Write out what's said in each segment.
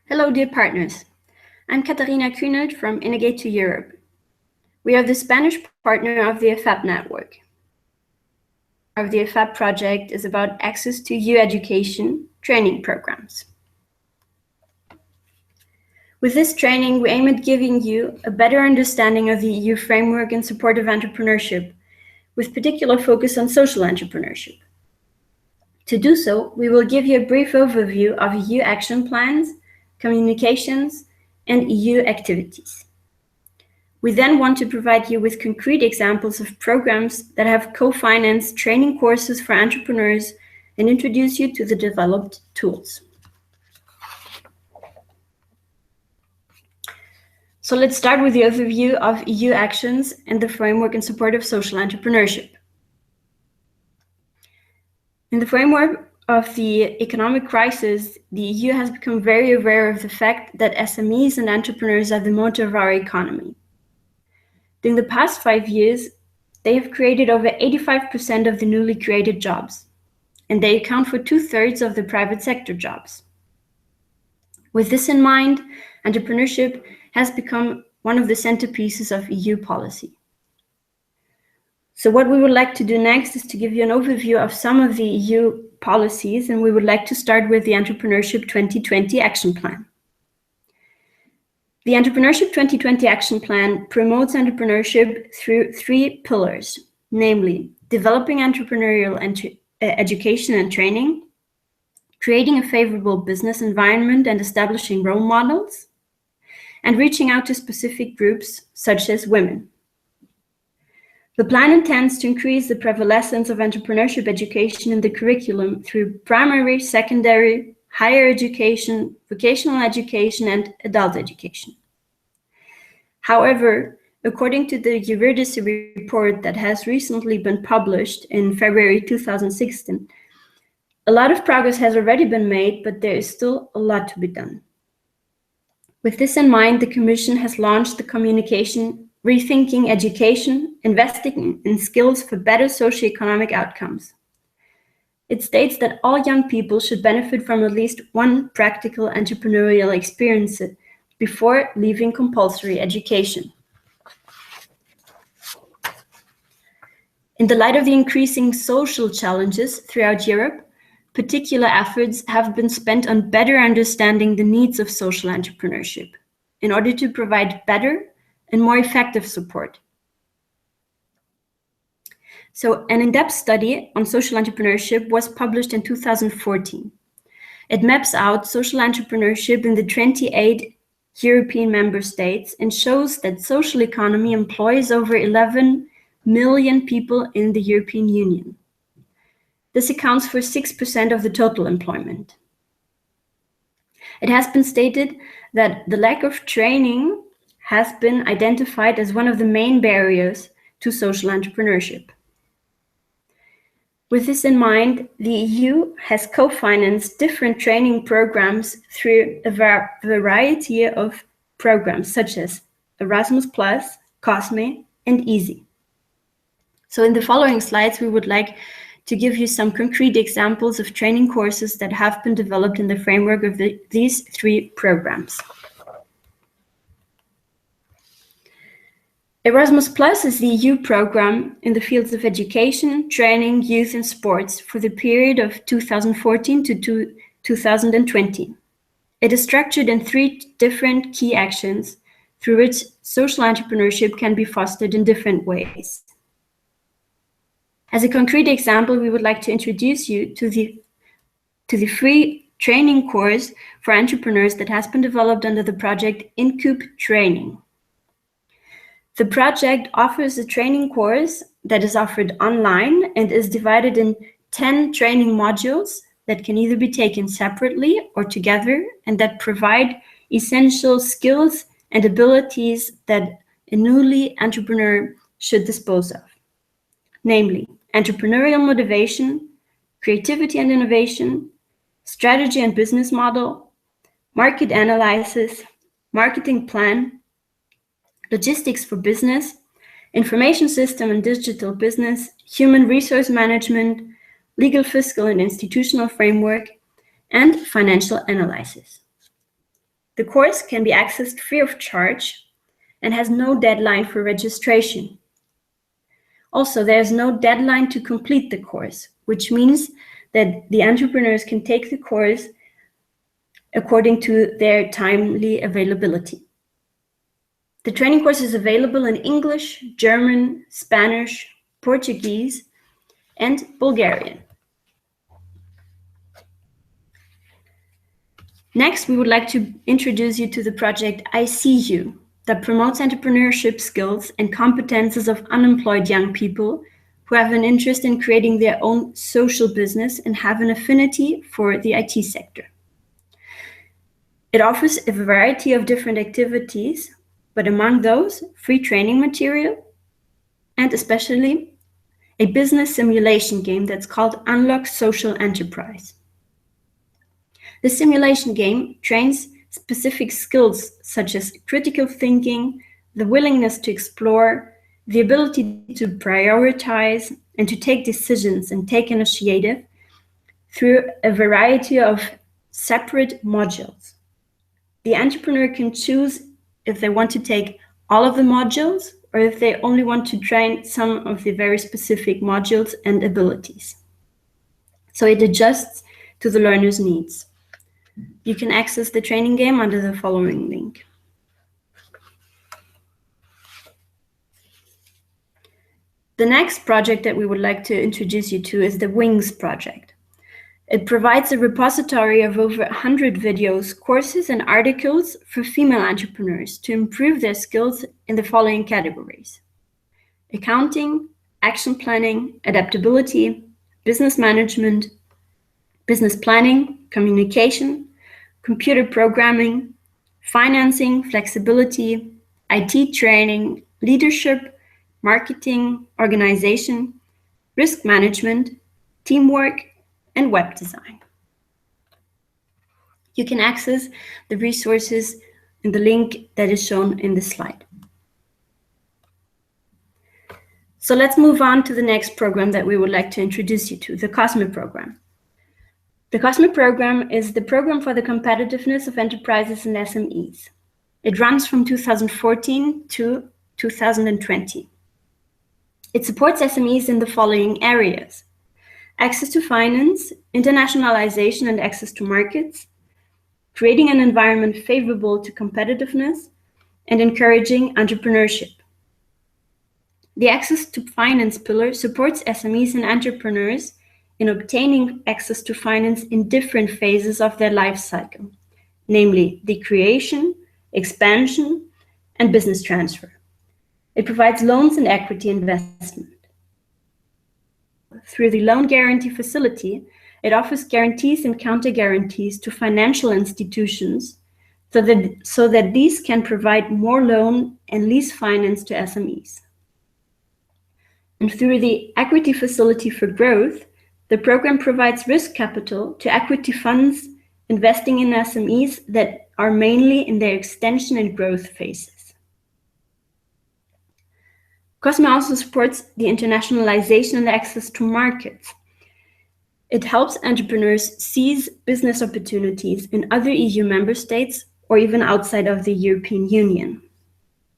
Hello, dear partners. I'm Katarina Kühnelt from INNOGATE to Europe. We are the Spanish partner of the EFEB Network. The EFEB project is about access to EU education training programs. With this training, we aim at giving you a better understanding of the EU framework in support of entrepreneurship, with particular focus on social entrepreneurship. To do so, we will give you a brief overview of EU action plans, communications, and EU activities. We then want to provide you with concrete examples of programs that have co-financed training courses for entrepreneurs and introduce you to the developed tools. So let's start with the overview of EU actions and the framework in support of social entrepreneurship. In the framework of the economic crisis, the EU has become very aware of the fact that SMEs and entrepreneurs are the motor of our economy. During the past 5 years, they have created over 85% of the newly created jobs, and they account for 2/3 of the private sector jobs. With this in mind, entrepreneurship has become one of the centerpieces of EU policy. So what we would like to do next is to give you an overview of some of the EU policies, and we would like to start with the Entrepreneurship 2020 Action Plan. The Entrepreneurship 2020 Action Plan promotes entrepreneurship through 3 pillars, namely developing entrepreneurial education and training, creating a favorable business environment and establishing role models, and reaching out to specific groups such as women. The plan intends to increase the prevalence of entrepreneurship education in the curriculum through primary, secondary, higher education, vocational education, and adult education. However, according to the Eurydice report that has recently been published in February 2016, a lot of progress has already been made, but there is still a lot to be done. With this in mind, the Commission has launched the communication Rethinking Education, Investing in Skills for Better Socioeconomic Outcomes. It states that all young people should benefit from at least one practical entrepreneurial experience before leaving compulsory education. In the light of the increasing social challenges throughout Europe, particular efforts have been spent on better understanding the needs of social entrepreneurship in order to provide better and more effective support. So an in-depth study on social entrepreneurship was published in 2014. It maps out social entrepreneurship in the 28 European member states and shows that social economy employs over 11 million people in the European Union. This accounts for 6% of the total employment. It has been stated that the lack of training has been identified as one of the main barriers to social entrepreneurship. With this in mind, the EU has co-financed different training programs through a variety of programs such as Erasmus+, COSME, and EASY. So in the following slides, we would like to give you some concrete examples of training courses that have been developed in the framework of these 3 programs. Erasmus Plus is the EU program in the fields of education, training, youth, and sports for the period of 2014 to 2020. It is structured in 3 different key actions through which social entrepreneurship can be fostered in different ways. As a concrete example, we would like to introduce you to the free training course for entrepreneurs that has been developed under the project INNOGATE Training. The project offers a training course that is offered online and is divided in 10 training modules that can either be taken separately or together and that provide essential skills and abilities that a newly entrepreneur should dispose of. Namely, entrepreneurial motivation, creativity and innovation, strategy and business model, market analysis, marketing plan, logistics for business, information system and digital business, human resource management, legal, fiscal, and institutional framework, and financial analysis. The course can be accessed free of charge and has no deadline for registration. Also, there's no deadline to complete the course, which means that the entrepreneurs can take the course according to their timely availability. The training course is available in English, German, Spanish, Portuguese, and Bulgarian. Next, we would like to introduce you to the project I See You, that promotes entrepreneurship skills and competences of unemployed young people who have an interest in creating their own social business and have an affinity for the IT sector. It offers a variety of different activities, but among those, free training material and especially a business simulation game that's called Unlock Social Enterprise. The simulation game trains specific skills such as critical thinking, the willingness to explore, the ability to prioritize and to take decisions and take initiative through a variety of separate modules. The entrepreneur can choose if they want to take all of the modules or if they only want to train some of the very specific modules and abilities. So it adjusts to the learner's needs. You can access the training game under the following link. The next project that we would like to introduce you to is the Wings project. It provides a repository of over 100 videos, courses, and articles for female entrepreneurs to improve their skills in the following categories: accounting, action planning, adaptability, business management, business planning, communication, computer programming, financing, flexibility, IT training, leadership, marketing, organization, risk management, teamwork, and web design. You can access the resources in the link that is shown in this slide. So let's move on to the next program that we would like to introduce you to, the COSME program. The COSME program is the program for the competitiveness of enterprises and SMEs. It runs from 2014 to 2020. It supports SMEs in the following areas: access to finance, internationalization and access to markets, creating an environment favorable to competitiveness, and encouraging entrepreneurship. The access to finance pillar supports SMEs and entrepreneurs in obtaining access to finance in different phases of their life cycle, namely the creation, expansion, and business transfer. It provides loans and equity investment. Through the loan guarantee facility, it offers guarantees and counter guarantees to financial institutions so that these can provide more loan and lease finance to SMEs. And through the equity facility for growth, the program provides risk capital to equity funds investing in SMEs that are mainly in their extension and growth phases. COSME also supports the internationalization and access to markets. It helps entrepreneurs seize business opportunities in other EU member states or even outside of the European Union.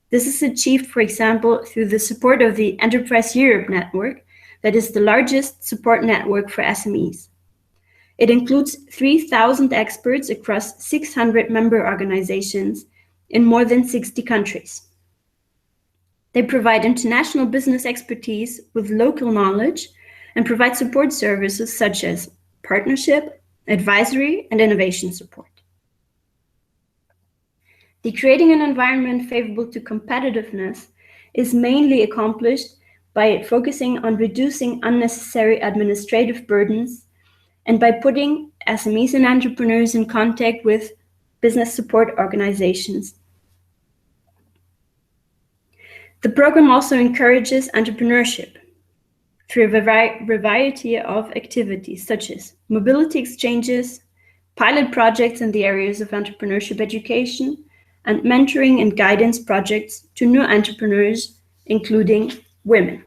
This is achieved, for example, through the support of the EFEB Network, that is the largest support network for SMEs. It includes 3,000 experts across 600 member organizations in more than 60 countries. They provide international business expertise with local knowledge and provide support services such as partnership, advisory, and innovation support. The creating an environment favorable to competitiveness is mainly accomplished by focusing on reducing unnecessary administrative burdens and by putting SMEs and entrepreneurs in contact with business support organizations. The program also encourages entrepreneurship through a variety of activities such as mobility exchanges, pilot projects in the areas of entrepreneurship education, and mentoring and guidance projects to new entrepreneurs, including women.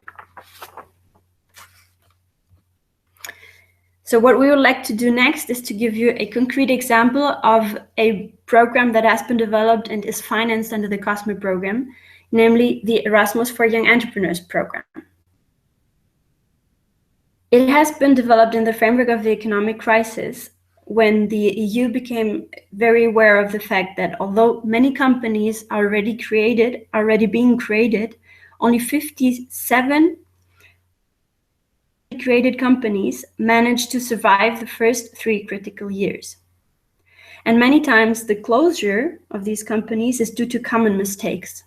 So what we would like to do next is to give you a concrete example of a program that has been developed and is financed under the COSME program, namely the Erasmus for Young Entrepreneurs program. It has been developed in the framework of the economic crisis, when the EU became very aware of the fact that although many companies are already being created, only 57 created companies managed to survive the first 3 critical years. And many times the closure of these companies is due to common mistakes.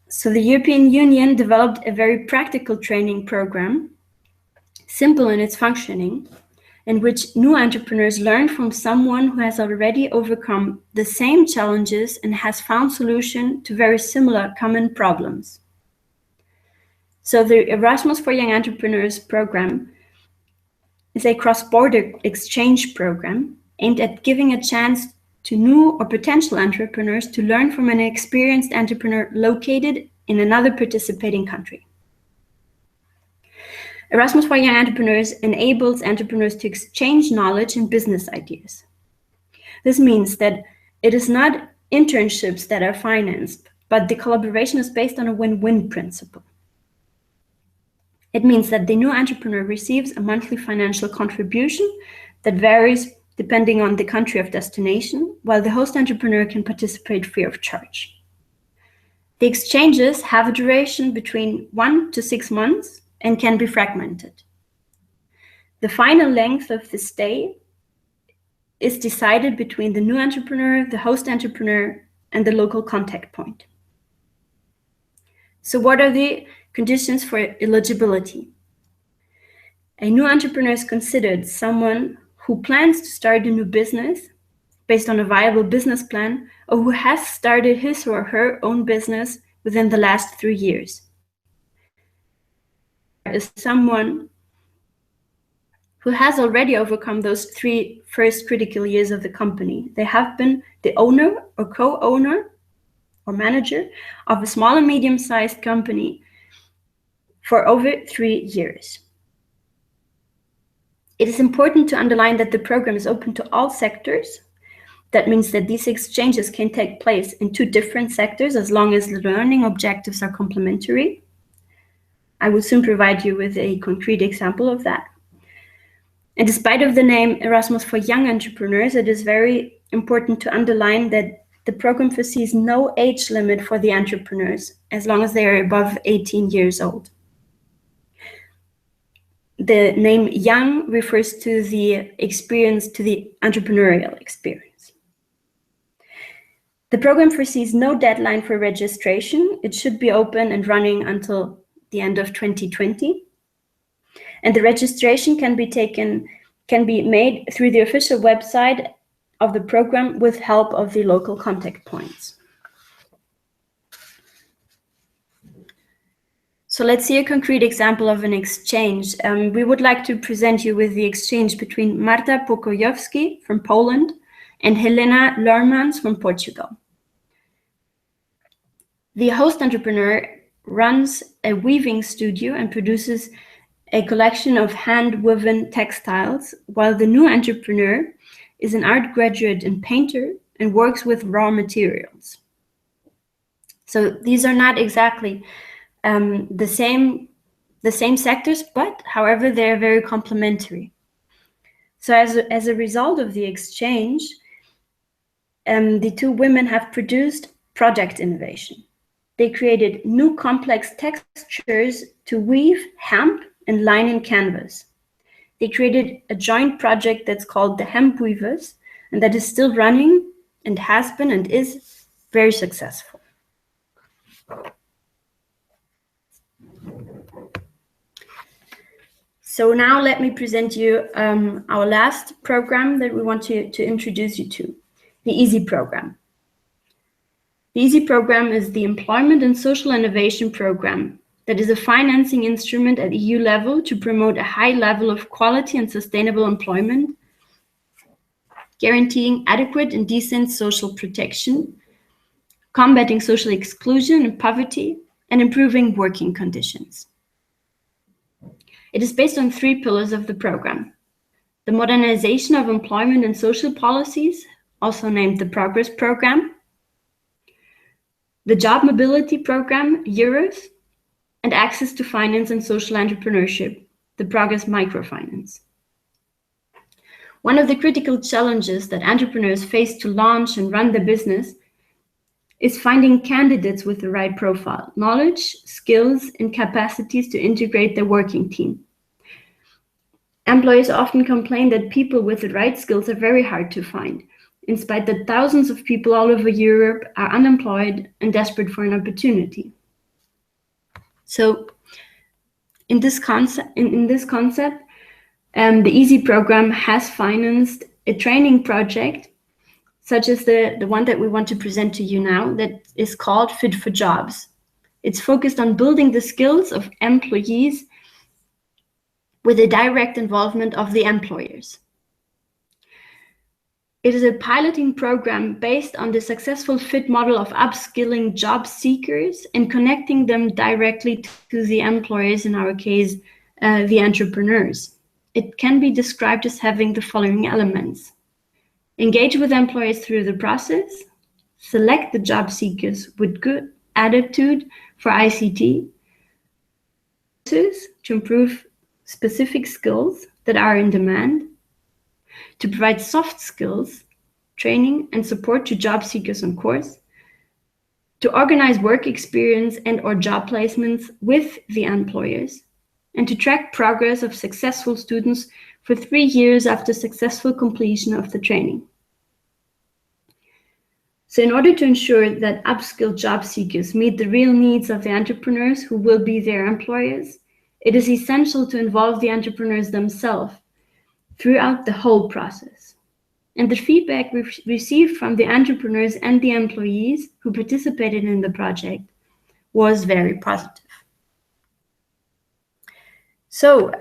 So the European Union developed a very practical training program, simple in its functioning, in which new entrepreneurs learn from someone who has already overcome the same challenges and has found solution to very similar common problems. So the Erasmus for Young Entrepreneurs program is a cross-border exchange program aimed at giving a chance to new or potential entrepreneurs to learn from an experienced entrepreneur located in another participating country. Erasmus for Young Entrepreneurs enables entrepreneurs to exchange knowledge and business ideas. This means that it is not internships that are financed, but the collaboration is based on a win-win principle. It means that the new entrepreneur receives a monthly financial contribution that varies depending on the country of destination, while the host entrepreneur can participate free of charge. The exchanges have a duration between 1 to 6 months and can be fragmented. The final length of the stay is decided between the new entrepreneur, the host entrepreneur, and the local contact point. So what are the conditions for eligibility? A new entrepreneur is considered someone who plans to start a new business based on a viable business plan, or who has started his or her own business within the last 3 years. Is someone who has already overcome those 3 first critical years of the company. They have been the owner or co-owner or manager of a small and medium-sized company for over 3 years. It is important to underline that the program is open to all sectors. That means that these exchanges can take place in 2 different sectors as long as the learning objectives are complementary. I will soon provide you with a concrete example of that. And despite of the name Erasmus for Young Entrepreneurs, it is very important to underline that the program foresees no age limit for the entrepreneurs, as long as they are above 18 years old. The name young refers to the experience, to the entrepreneurial experience. The program foresees no deadline for registration. It should be open and running until the end of 2020. And the registration can be made through the official website of the program with help of the local contact points. So let's see a concrete example of an exchange. We would like to present you with the exchange between Marta Pokojowski from Poland and Helena Lormans from Portugal. The host entrepreneur runs a weaving studio and produces a collection of hand-woven textiles, while the new entrepreneur is an art graduate and painter and works with raw materials. So these are not exactly the same sectors, but however, they're very complementary. So as a result of the exchange, the 2 women have produced product innovation. They created new complex textures to weave hemp and linen canvas. They created a joint project that's called the Hemp Weavers, and that is still running and has been and is very successful. So now let me present you our last program that we want to introduce you to, the EASY program. The EASY program is the Employment and Social Innovation Program that is a financing instrument at EU level to promote a high level of quality and sustainable employment, guaranteeing adequate and decent social protection, combating social exclusion and poverty, and improving working conditions. It is based on 3 pillars of the program: the modernization of employment and social policies, also named the Progress Program, the Job Mobility Program, EURES, and access to finance and social entrepreneurship, the Progress Microfinance. One of the critical challenges that entrepreneurs face to launch and run their business is finding candidates with the right profile, knowledge, skills, and capacities to integrate their working team. Employers often complain that people with the right skills are very hard to find, in spite that thousands of people all over Europe are unemployed and desperate for an opportunity. So in this concept, the EASY program has financed a training project, such as the one that we want to present to you now, that is called Fit for Jobs. It's focused on building the skills of employees with a direct involvement of the employers. It is a piloting program based on the successful FIT model of upskilling job seekers and connecting them directly to the employers, in our case, the entrepreneurs. It can be described as having the following elements: engage with employers through the process, select the job seekers with good attitude for ICT, to improve specific skills that are in demand, to provide soft skills, training and support to job seekers on course, to organize work experience and/or job placements with the employers, and to track progress of successful students for 3 years after successful completion of the training. So in order to ensure that upskilled job seekers meet the real needs of the entrepreneurs who will be their employers, it is essential to involve the entrepreneurs themselves throughout the whole process. And the feedback we've received from the entrepreneurs and the employees who participated in the project was very positive. So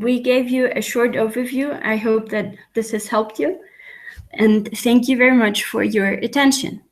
we gave you a short overview. I hope that this has helped you. And thank you very much for your attention.